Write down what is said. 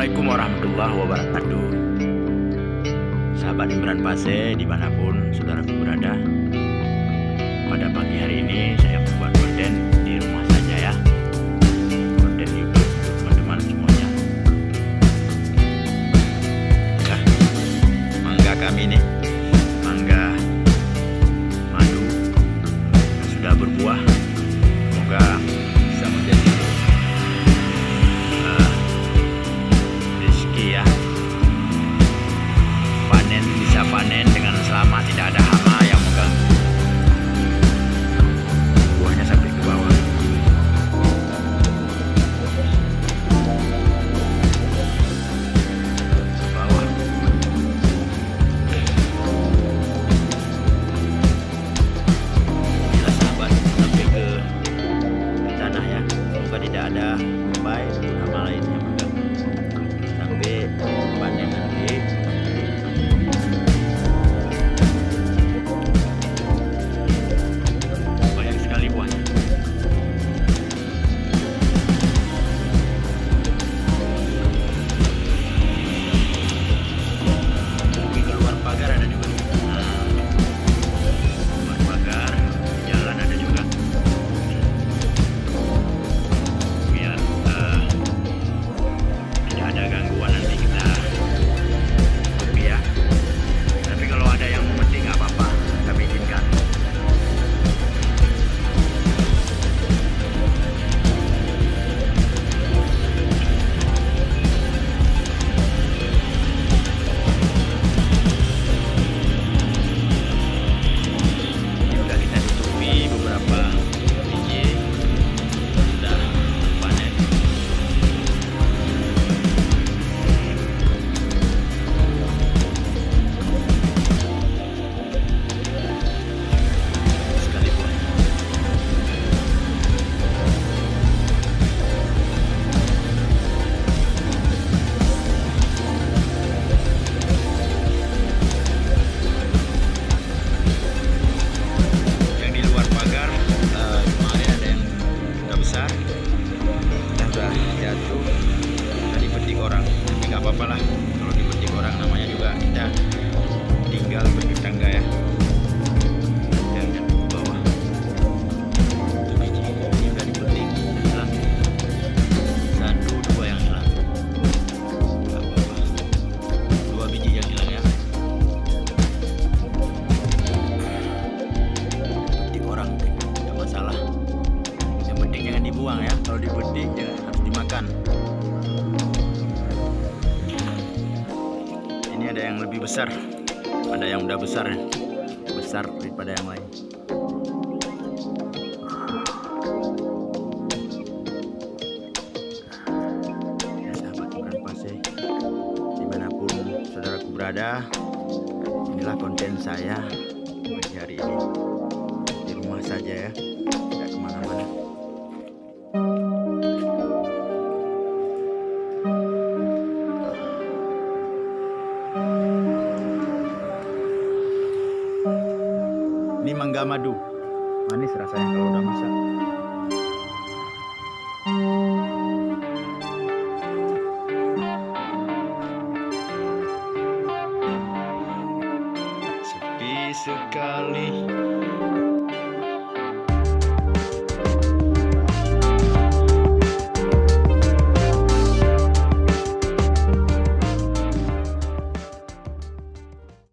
Assalamualaikum warahmatullahi wabarakatuh. Sahabat Imran Pase dimanapun saudaraku berada, pada pagi hari ini saya membuat konten di rumah saja ya, konten YouTube teman-teman semuanya ya. Mangga kami ini mangga madu yang sudah berbuah, semoga bisa menjadi rezeki ya, bisa panen dengan selamat, tidak ada hama yang mengganggu. Buahnya sampai ke bawah. Ke bawah. Bila sahabat sampai ke tanah ya, semoga tidak ada baik ataupun hama lain yang mengganggu sampai panen nanti. Apalah kalau dipetik orang, namanya juga kita tinggal bertetangga ya. Jangan ke bawah. Itu biji ini udah dipetik, udah hilang. Satu dua yang hilang. Gak apa-apa. Dua biji yang hilang ya. Petik orang tidak masalah. Yang penting jangan dibuang ya. Kalau dipetik jangan, harus dimakan. Ini ada yang lebih besar, ada yang udah besar daripada yang lain. Ya sahabat Imran Pase, dimanapun saudaraku berada, inilah konten saya pagi hari ini di rumah saja ya, tidak kemana-mana. Ini mangga madu, manis rasanya kalau udah masak. Sepi sekali